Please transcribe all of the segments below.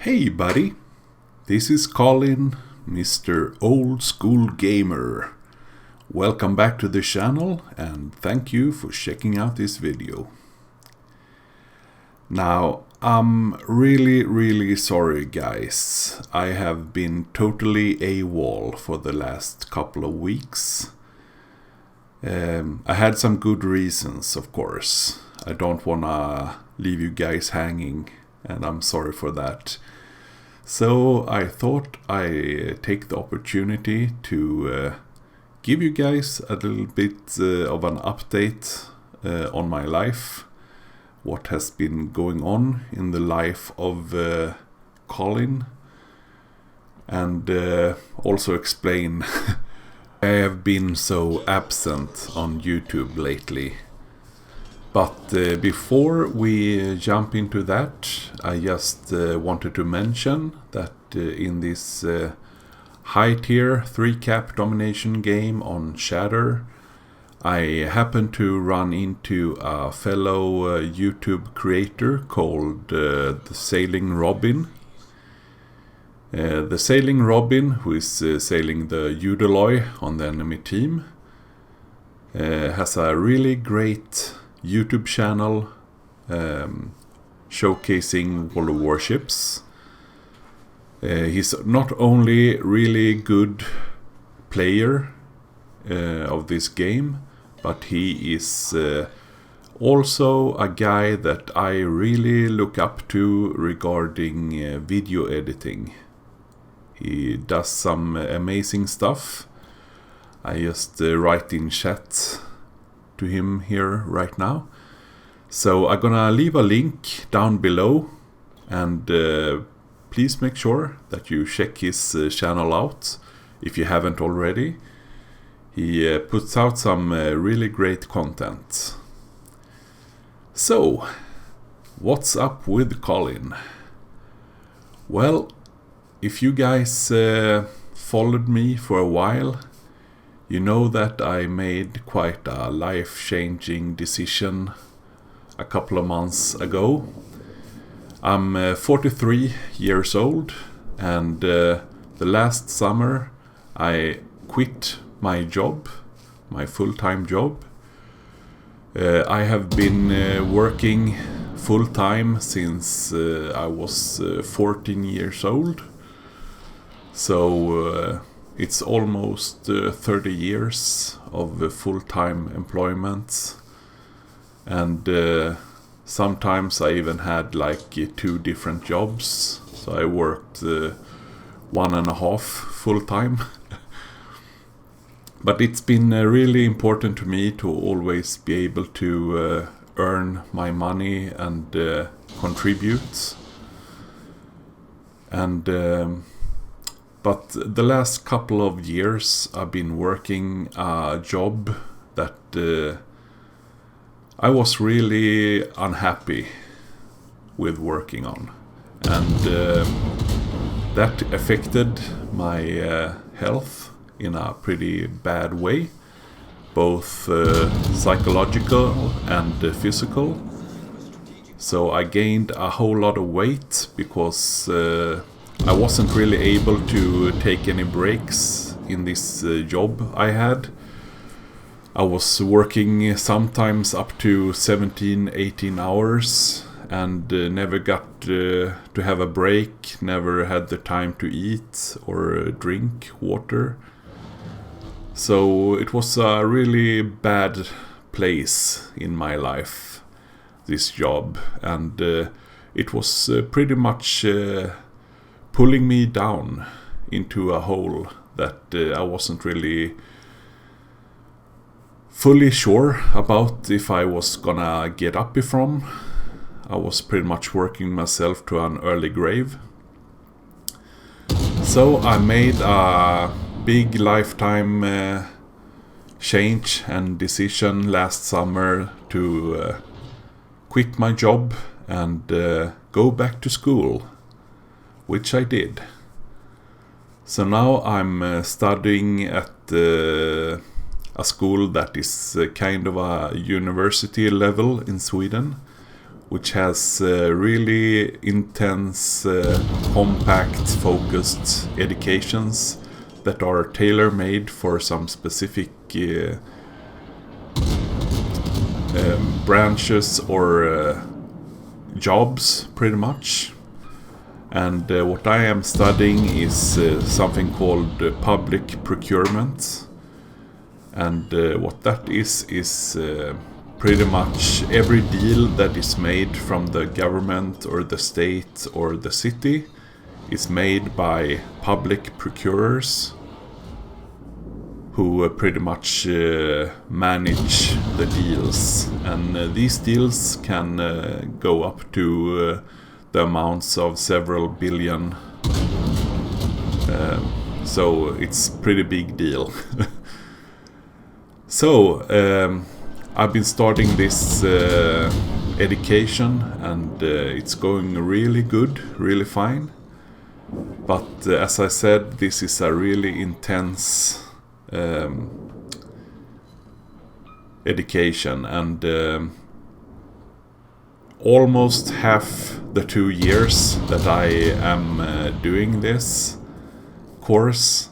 Hey buddy, this is Colin, Mr. Old School Gamer. Welcome back to the channel and thank you for checking out this video. Now, I'm really sorry guys. I have been totally AWOL for the last couple of weeks. I had some good reasons, of course. I don't wanna leave you guys hanging, and I'm sorry for that. So I thought I'd take the opportunity to give you guys a little bit of an update on my life, what has been going on in the life of Colin, and also explain I have been so absent on YouTube lately. But before we jump into that, I just wanted to mention that in this high tier 3-cap domination game on Shatter, I happened to run into a fellow YouTube creator called the Sailing Robin. The Sailing Robin, who is sailing the Udaloy on the enemy team, has a really great YouTube channel showcasing World of Warships. He's not only really good player of this game, but he is also a guy that I really look up to regarding video editing. He does some amazing stuff. I just write in chat to him here right now. So I'm gonna leave a link down below, and please make sure that you check his channel out if you haven't already. He puts out some really great content. So, what's up with Colin? Well, if you guys followed me for a while, you know that I made quite a life-changing decision a couple of months ago. I'm 43 years old, and the last summer I quit my job, my full-time job. I have been working full-time since I was 14 years old. So it's almost 30 years of full-time employment, and sometimes I even had like 2 different jobs. So I worked 1.5 full-time. But it's been really important to me to always be able to earn my money and contribute. And but the last couple of years I've been working a job that I was really unhappy with working on, and that affected my health in a pretty bad way, both psychological and physical. So I gained a whole lot of weight because I wasn't really able to take any breaks in this job I had. I was working sometimes up to 17-18 hours and never got to have a break, never had the time to eat or drink water. So it was a really bad place in my life, this job, and it was pretty much pulling me down into a hole that I wasn't really fully sure about if I was gonna get up from. I was pretty much working myself to an early grave. So I made a big lifetime change and decision last summer to quit my job and go back to school, which I did. So now I'm studying at a school that is kind of a university level in Sweden, which has really intense, compact, focused educations that are tailor-made for some specific branches or jobs, pretty much. And what I am studying is something called public procurement. And what that is pretty much every deal that is made from the government or the state or the city is made by public procurers who pretty much manage the deals. And these deals can go up to the amounts of several billion. So it's pretty big deal. So I've been starting this education, and it's going really good, really fine. But as I said, this is a really intense education, and almost half the 2 years that I am doing this course,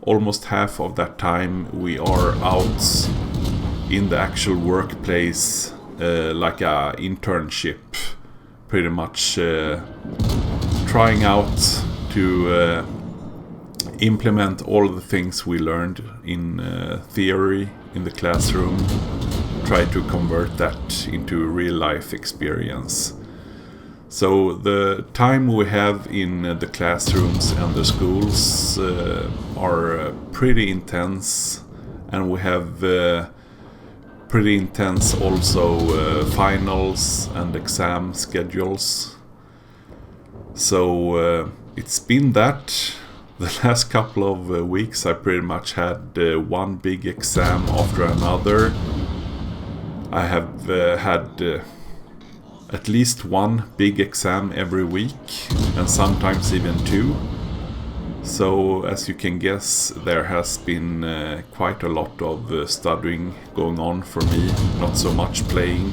almost half of that time we are out in the actual workplace, like a internship, pretty much trying out to implement all the things we learned in theory in the classroom, try to convert that into real life experience. So the time we have in the classrooms and the schools are pretty intense, and we have pretty intense also finals and exam schedules. So it's been that. The last couple of weeks I pretty much had one big exam after another. I have had at least one big exam every week, and sometimes even two. So as you can guess, there has been quite a lot of studying going on for me, not so much playing,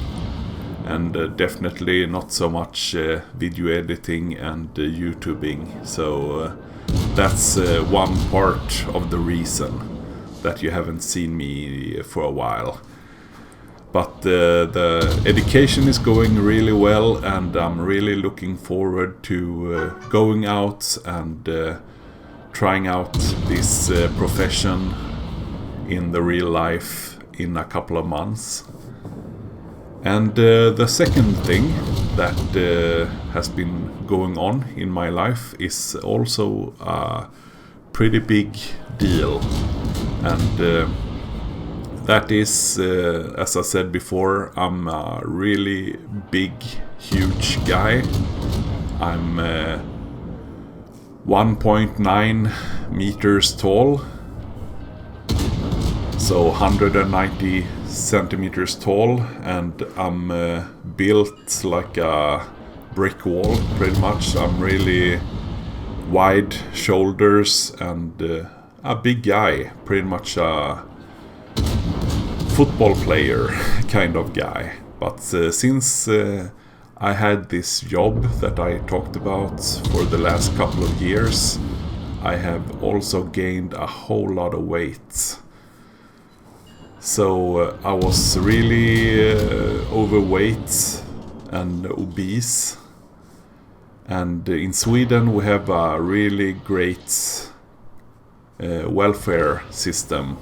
and definitely not so much video editing and YouTubing. So that's one part of the reason that you haven't seen me for a while. But the education is going really well, and I'm really looking forward to going out and trying out this profession in the real life in a couple of months. And the second thing that has been going on in my life is also a pretty big deal. And that is, as I said before, I'm a really big, huge guy. I'm 1.9 meters tall, so 190 centimeters tall, and I'm built like a brick wall, pretty much. I'm really wide shoulders and a big guy, pretty much a football player kind of guy. But since I had this job that I talked about for the last couple of years, I have also gained a whole lot of weight. So I was really overweight and obese. And in Sweden we have a really great welfare system.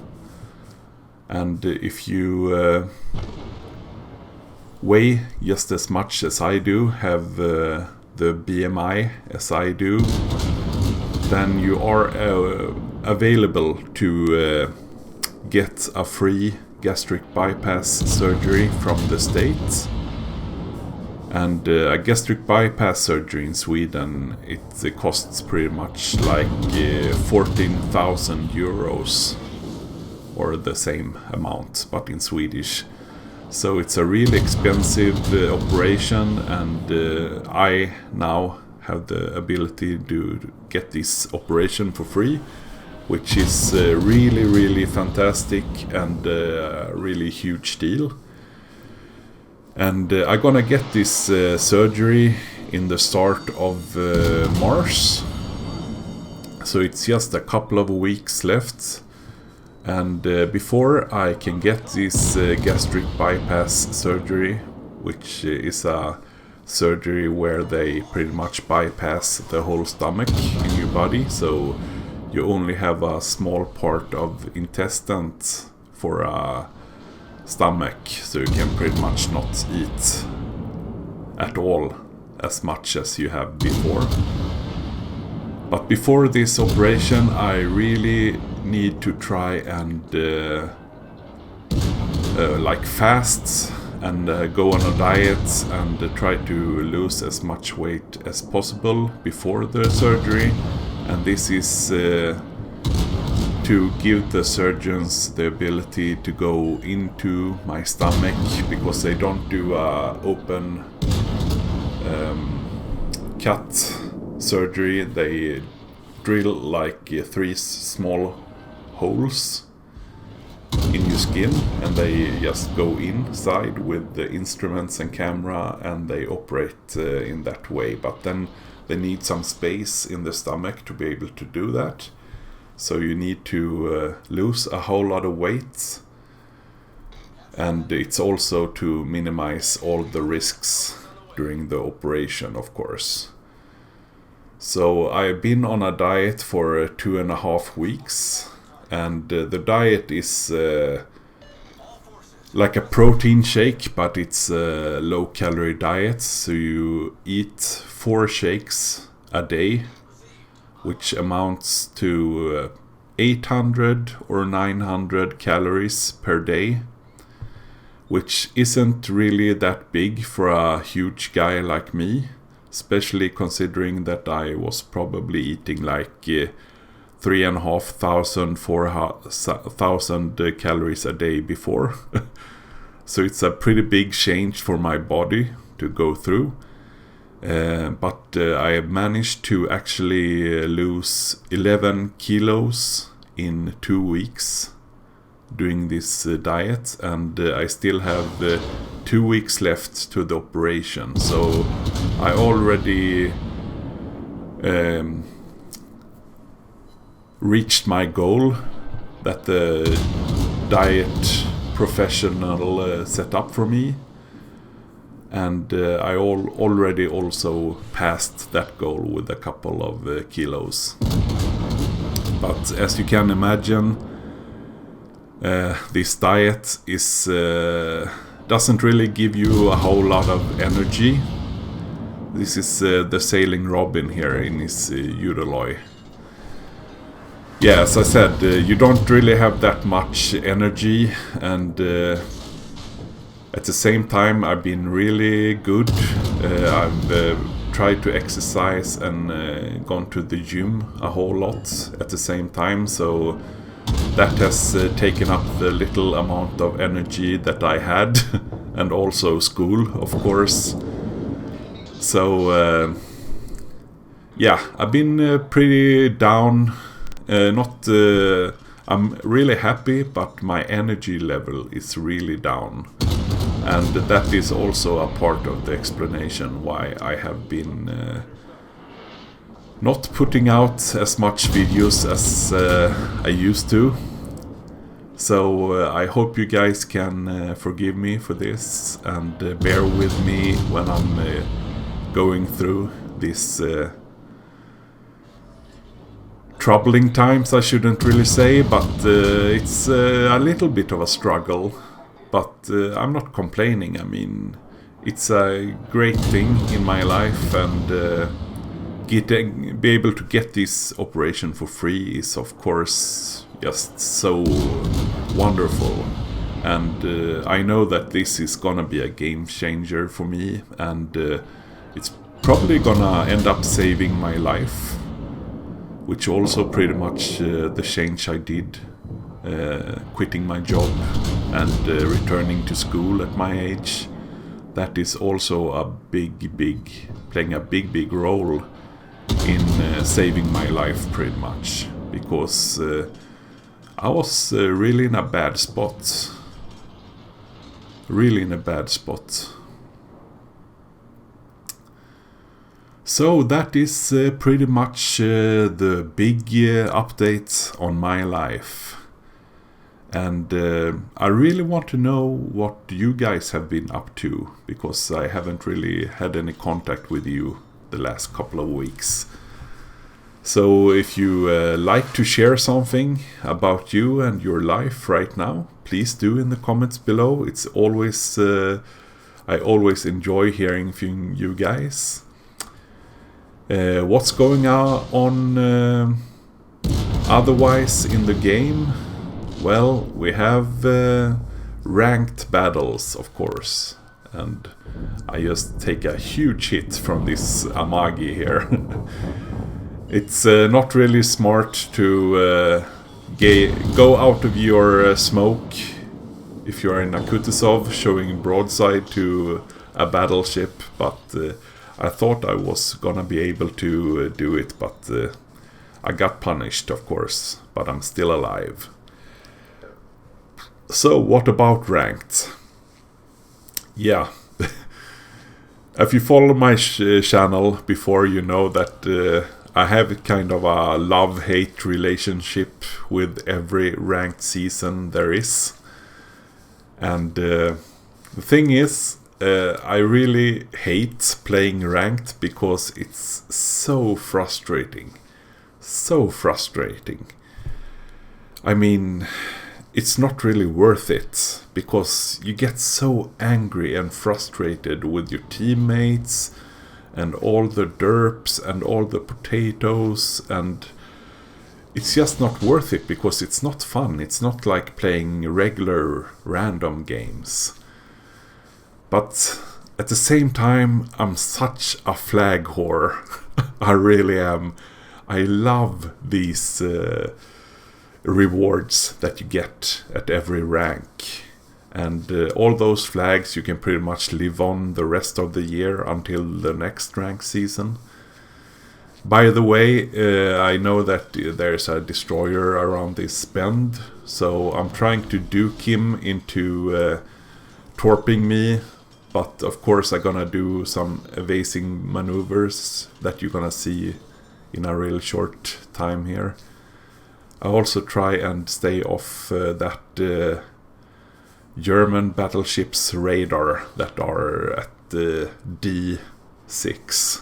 And if you weigh just as much as I do, have the BMI as I do, then you are available to get a free gastric bypass surgery from the state. And a gastric bypass surgery in Sweden, it costs pretty much like 14,000 euros, or the same amount, but in Swedish. So it's a really expensive operation, and I now have the ability to get this operation for free, which is really, really fantastic and a really huge deal. And I'm gonna get this surgery in the start of March. So it's just a couple of weeks left. And before I can get this gastric bypass surgery, which is a surgery where they pretty much bypass the whole stomach in your body, so you only have a small part of intestines for a stomach, so you can pretty much not eat at all as much as you have before. But before this operation I really need to try and like fast and go on a diet and try to lose as much weight as possible before the surgery. And this is to give the surgeons the ability to go into my stomach, because they don't do a open cut surgery. They drill like 3 small holes in your skin, and they just go inside with the instruments and camera, and they operate in that way. But then they need some space in the stomach to be able to do that, so you need to lose a whole lot of weight, and it's also to minimize all the risks during the operation, of course. So I've been on a diet for 2.5 weeks, and the diet is like a protein shake, but it's a low calorie diet. So you eat 4 shakes a day, which amounts to 800 or 900 calories per day, which isn't really that big for a huge guy like me, especially considering that I was probably eating like 3,500, 4,000 calories a day before. So it's a pretty big change for my body to go through. But I have managed to actually lose 11 kilos in 2 weeks doing this diet, and I still have 2 weeks left to the operation. So I already reached my goal that the diet professional set up for me, and I already also passed that goal with a couple of kilos. But as you can imagine, this diet is doesn't really give you a whole lot of energy. This is the sailing Robin here in his Udaloy. Yeah, as I said, you don't really have that much energy, and at the same time I've been really good. I've tried to exercise and gone to the gym a whole lot at the same time, so that has taken up the little amount of energy that I had, and also school, of course. So yeah, I've been pretty down. I'm really happy, but my energy level is really down, and that is also a part of the explanation why I have been not putting out as much videos as I used to. So I hope you guys can forgive me for this, and bear with me when I'm going through this troubling times, I shouldn't really say, but it's a little bit of a struggle. But I'm not complaining. I mean, it's a great thing in my life, and be able to get this operation for free is, of course, just so wonderful. And I know that this is gonna be a game changer for me, and it's probably gonna end up saving my life, which also pretty much the change I did, quitting my job and returning to school at my age. That is also a playing a big role in saving my life pretty much, because I was really in a bad spot. Really in a bad spot. So that is pretty much the big updates on my life. And I really want to know what you guys have been up to, because I haven't really had any contact with you the last couple of weeks. So if you like to share something about you and your life right now, please do in the comments below. It's always I always enjoy hearing from you guys. What's going on otherwise in the game? Well, we have ranked battles, of course, and I just take a huge hit from this Amagi here. It's not really smart to go out of your smoke if you're in a Kutuzov showing broadside to a battleship, but I thought I was gonna be able to do it, but I got punished, of course, but I'm still alive. So, what about ranked? Yeah, if you follow my channel before, you know that I have kind of a love-hate relationship with every ranked season there is. And the thing is, I really hate playing ranked because it's so frustrating. So frustrating. I mean, it's not really worth it, because you get so angry and frustrated with your teammates and all the derps and all the potatoes, and it's just not worth it because it's not fun. It's not like playing regular random games. But at the same time, I'm such a flag whore. I really am. I love these rewards that you get at every rank, and all those flags you can pretty much live on the rest of the year until the next rank season. By the way, I know that there's a destroyer around this bend, so I'm trying to duke him into torping me, but of course I'm gonna do some evasing maneuvers that you're gonna see in a real short time here. I also try and stay off that German battleship's radar that are at D6.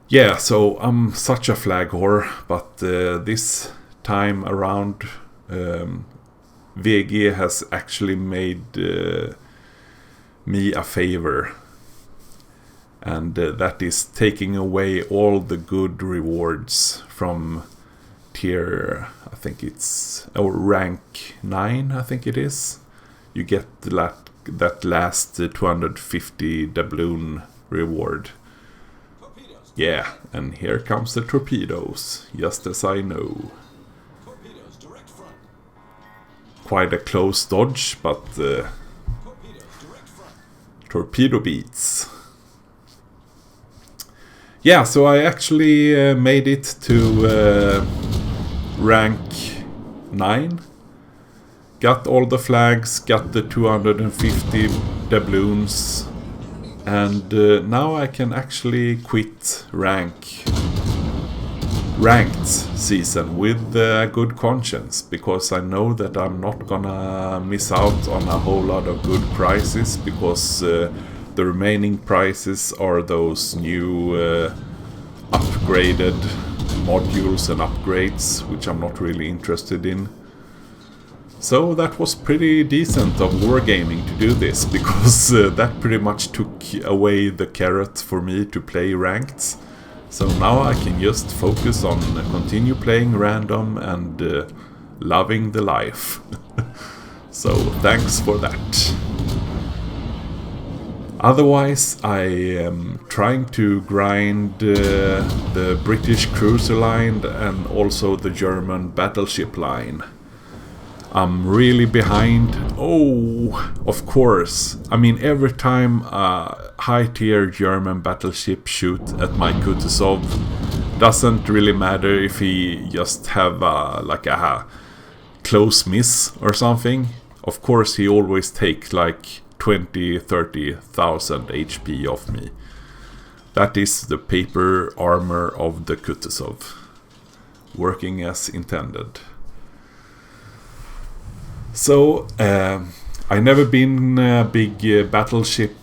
Yeah, so I'm such a flag whore, but this time around VG has actually made me a favor. And that is taking away all the good rewards from tier, I think it's, or rank 9, I think it is. You get that last 250 doubloon reward. Torpedoes. Yeah, and here comes the torpedoes, just as I know. Torpedoes, direct front. Quite a close dodge, but torpedoes, direct front. Torpedo beats. Yeah, so I actually made it to rank 9. Got all the flags, got the 250 doubloons, and now I can actually quit ranked season with a good conscience, because I know that I'm not gonna miss out on a whole lot of good prizes, because the remaining prizes are those new upgraded modules and upgrades, which I'm not really interested in. So that was pretty decent of Wargaming to do this, because that pretty much took away the carrot for me to play ranked. So now I can just focus on continue playing random and loving the life. So thanks for that. Otherwise, I am trying to grind the British cruiser line and also the German battleship line. I'm really behind. Oh, of course. I mean, every time a high-tier German battleship shoot at my Kutuzov, doesn't really matter if he just have like a close miss or something. Of course, he always take like 20-30,000 HP off me. That is the paper armor of the Kutuzov, working as intended. So, I never been a big battleship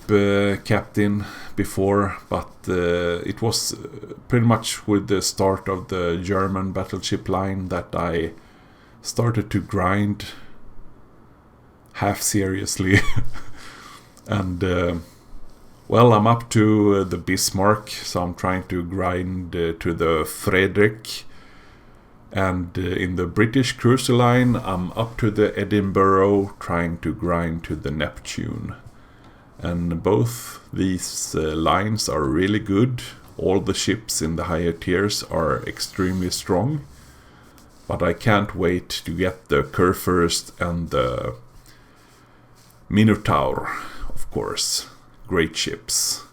captain before, but it was pretty much with the start of the German battleship line that I started to grind half seriously. And well, I'm up to the Bismarck, so I'm trying to grind to the Frederick. And in the British cruiser line, I'm up to the Edinburgh, trying to grind to the Neptune. And both these lines are really good. All the ships in the higher tiers are extremely strong. But I can't wait to get the Kurfürst and the Minotaur, of course. Great ships.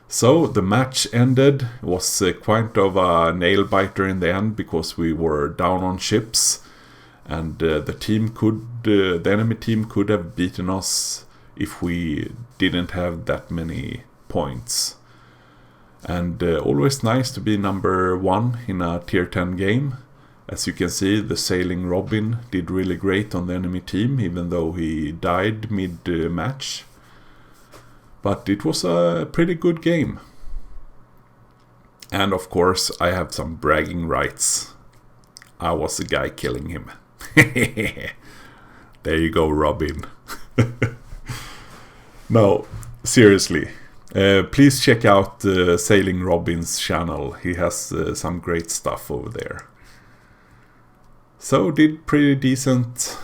So the match ended. It was quite of a nail-biter in the end because we were down on ships. And the enemy team could have beaten us if we didn't have that many points. And always nice to be number 1 in a tier 10 game. As you can see, the Sailing Robin did really great on the enemy team, even though he died mid-match. But it was a pretty good game. And of course, I have some bragging rights. I was the guy killing him. There you go, Robin. No, seriously. Please check out Sailing Robin's channel. He has some great stuff over there. So did pretty decent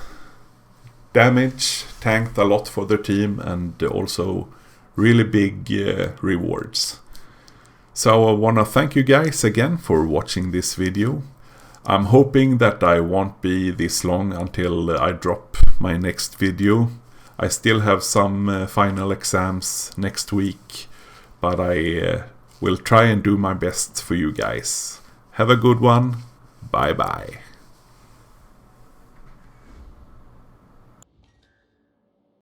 damage, tanked a lot for the team, and also really big rewards. So I want to thank you guys again for watching this video. I'm hoping that I won't be this long until I drop my next video. I still have some final exams next week, but I will try and do my best for you guys. Have a good one. Bye bye.